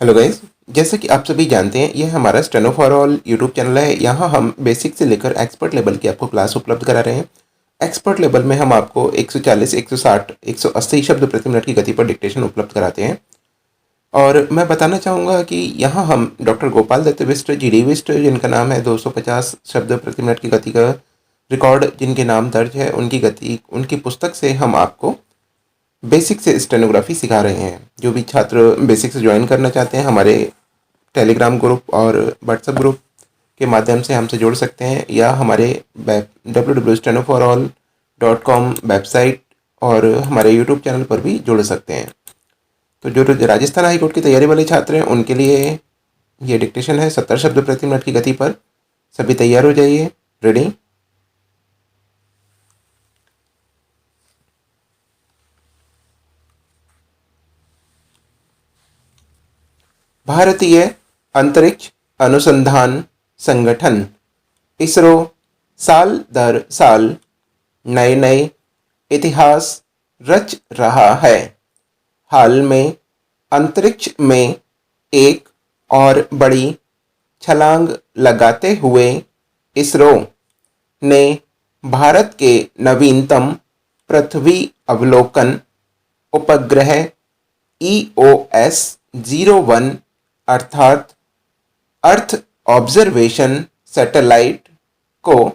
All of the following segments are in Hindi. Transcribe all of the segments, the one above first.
Hello guys. जैसा कि आप सभी जानते हैं, यह हमारा steno for all YouTube channel है। यहाँ हम बेसिक से लेकर एक्सपर्ट लेवल की आपको क्लास उपलब्ध करा रहे हैं। एक्सपर्ट लेवल में हम आपको 140, 160, 180 शब्द प्रति मिनट की गति पर डिक्टेशन उपलब्ध कराते हैं। और मैं बताना चाहूँगा कि यहाँ हम डॉक्टर गोपाल दत्त बिष्ट, जीडी बिष्ट, जिनका नाम है 250 शब्द प्रति मिनट की गति का रिकॉर्ड जिनके नाम दर्ज है, उनकी गति, उनकी पुस्तक से हम आपको बेसिक से स्टेनोग्राफी सिखा रहे हैं। जो भी छात्र बेसिक से ज्वाइन करना चाहते हैं, हमारे टेलीग्राम ग्रुप और व्हाट्सएप ग्रुप के माध्यम से हमसे जुड़ सकते हैं, या हमारे www.stenoforall.com वेबसाइट और हमारे यूट्यूब चैनल पर भी जुड़ सकते हैं। तो जो राजस्थान हाईकोर्ट की तैयारी वाले छात्र हैं, उनके लिए ये डिक्टेशन है 70 शब्द प्रति मिनट की गति पर। सभी तैयार हो जाइए। रेडी। भारतीय अंतरिक्ष अनुसंधान संगठन इसरो साल दर साल नए नए इतिहास रच रहा है। हाल में अंतरिक्ष में एक और बड़ी छलांग लगाते हुए इसरो ने भारत के नवीनतम पृथ्वी अवलोकन उपग्रह EOS-01 अर्थात अर्थ ऑब्जर्वेशन सैटेलाइट को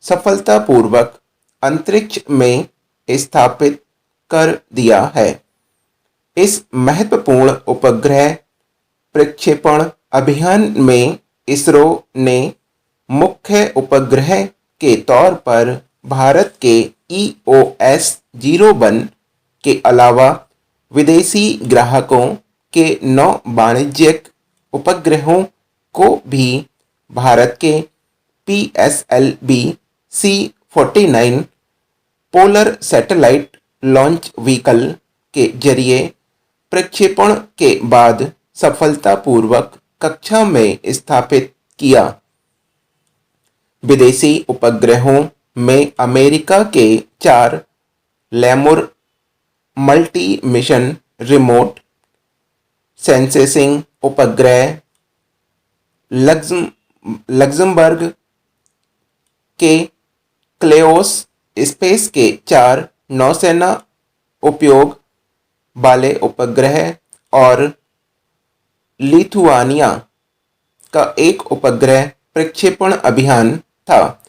सफलतापूर्वक अंतरिक्ष में स्थापित कर दिया है। इस महत्वपूर्ण उपग्रह प्रक्षेपण अभियान में इसरो ने मुख्य उपग्रह के तौर पर भारत के EOS-01 के अलावा विदेशी ग्राहकों के 9 वाणिज्यिक उपग्रहों को भी भारत के PSLV C-49 polar satellite launch vehicle के जरिए प्रक्षेपण के बाद सफलतापूर्वक कक्षा में स्थापित किया। विदेशी उपग्रहों में अमेरिका के 4 lemur multi mission remote sensing उपग्रह, लग्जमबर्ग के क्लेओस स्पेस के 4 नौसेना उपयोग वाले उपग्रह और लिथुआनिया का एक उपग्रह प्रक्षेपण अभियान था।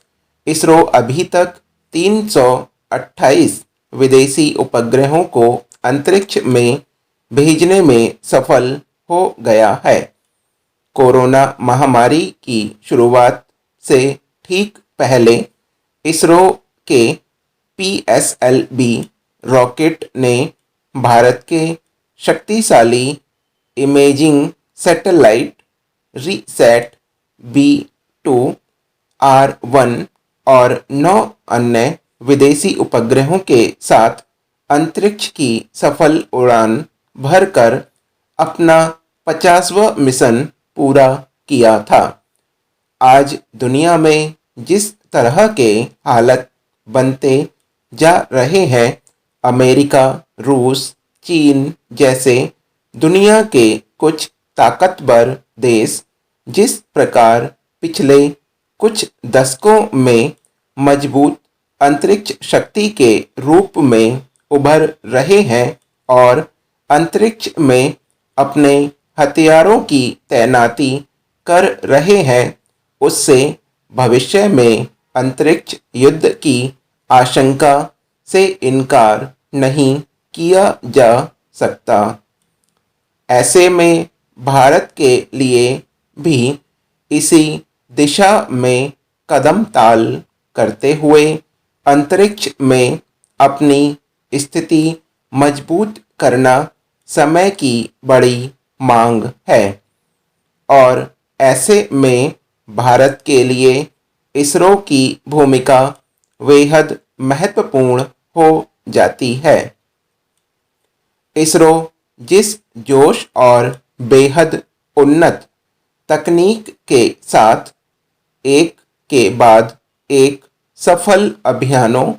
इसरो अभी तक 328 विदेशी उपग्रहों को अंतरिक्ष में भेजने में सफल हो गया है। कोरोना महामारी की शुरुआत से ठीक पहले इसरो के PSLV रॉकेट ने भारत के शक्तिशाली imaging satellite RISAT B2 R1 और 9 अन्य विदेशी उपग्रहों के साथ अंतरिक्ष की सफल उड़ान भरकर अपना 50वां मिशन पूरा किया था। आज दुनिया में जिस तरह के हालात बनते जा रहे हैं, अमेरिका, रूस, चीन जैसे दुनिया के कुछ ताकतवर देश जिस प्रकार पिछले कुछ दशकों में मजबूत अंतरिक्ष शक्ति के रूप में उभर रहे हैं और अंतरिक्ष में अपने हथियारों की तैनाती कर रहे हैं, उससे भविष्य में अंतरिक्ष युद्ध की आशंका से इनकार नहीं किया जा सकता। ऐसे में भारत के लिए भी इसी दिशा में कदम ताल करते हुए अंतरिक्ष में अपनी स्थिति मजबूत करना समय की बड़ी मांग है। और ऐसे में भारत के लिए इसरो की भूमिका बेहद महत्वपूर्ण हो जाती है। इसरो जिस जोश और बेहद उन्नत तकनीक के साथ एक के बाद एक सफल अभियानों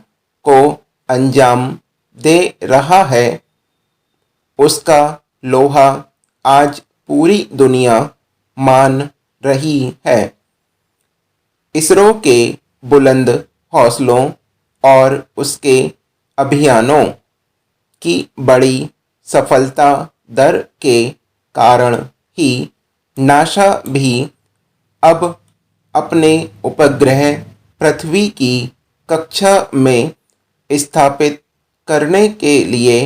को अंजाम दे रहा है, उसका लोहा आज पूरी दुनिया मान रही है। इसरो के बुलंद हौसलों और उसके अभियानों की बड़ी सफलता दर के कारण ही नासा भी अब अपने उपग्रह पृथ्वी की कक्षा में स्थापित करने के लिए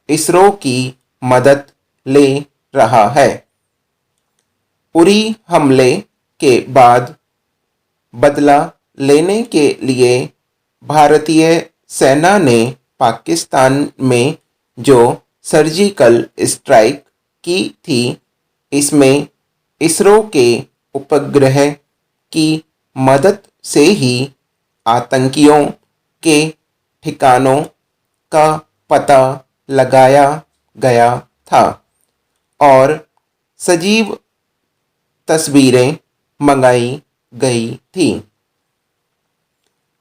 इसरो की मदद ले रहा है। उरी हमले के बाद बदला लेने के लिए भारतीय सेना ने पाकिस्तान में जो सर्जिकल स्ट्राइक की थी, इसमें इसरो के उपग्रह की मदद से ही आतंकियों के ठिकानों का पता लगाया गया था और सजीव तस्वीरें मंगाई गई थी।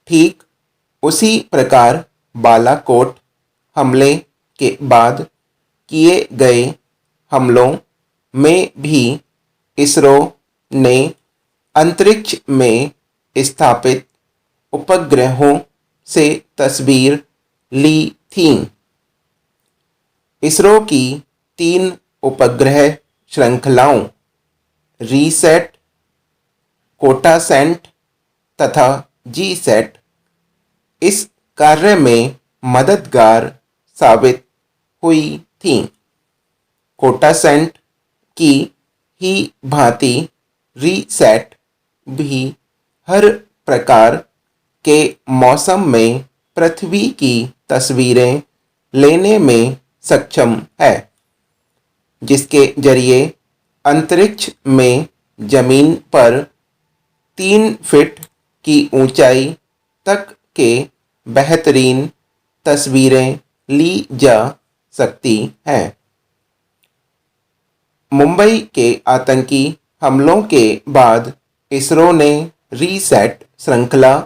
ठीक उसी प्रकार बालाकोट हमले के बाद किए गए हमलों में भी इसरो ने अंतरिक्ष में स्थापित उपग्रहों से तस्वीर ली थी। इसरो की 3 उपग्रह श्रृंखलाओं रीसैट, कोटासैट तथा जीसैट इस कार्य में मददगार साबित हुई थी। कोटासैट की ही भांति रीसैट भी हर प्रकार के मौसम में पृथ्वी की तस्वीरें लेने में सक्षम है, जिसके जरिए अंतरिक्ष में जमीन पर 3 फीट की ऊंचाई तक के बेहतरीन तस्वीरें ली जा सकती हैं। मुंबई के आतंकी हमलों के बाद इसरो ने रीसैट श्रृंखला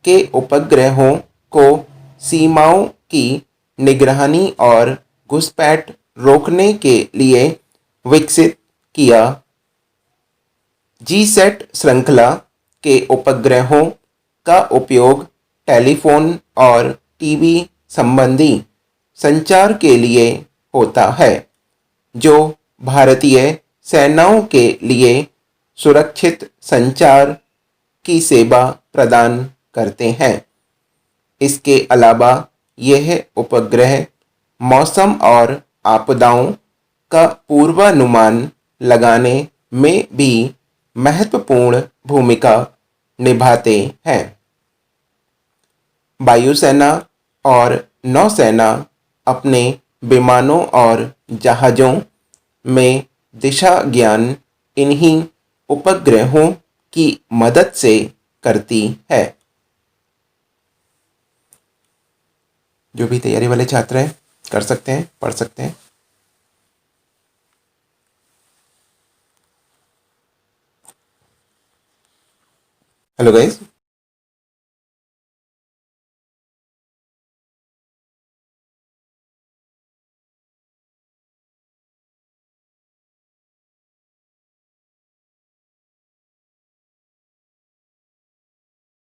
के उपग्रहों को सीमाओं की निगरानी और घुसपैठ रोकने के लिए विकसित किया। जीसैट श्रृंखला के उपग्रहों का उपयोग टेलीफोन और टीवी संबंधी संचार के लिए होता है, जो भारतीय सेनाओं के लिए सुरक्षित संचार की सेवा प्रदान करते हैं। इसके अलावा यह उपग्रह मौसम और आपदाओं का पूर्वानुमान लगाने में भी महत्वपूर्ण भूमिका निभाते हैं। वायुसेना और नौसेना अपने विमानों और जहाज़ों में दिशा ज्ञान इन्हीं उपग्रहों की मदद से करती है। जो भी तैयारी वाले छात्र हैं कर सकते हैं, पढ़ सकते हैं। Hello guys,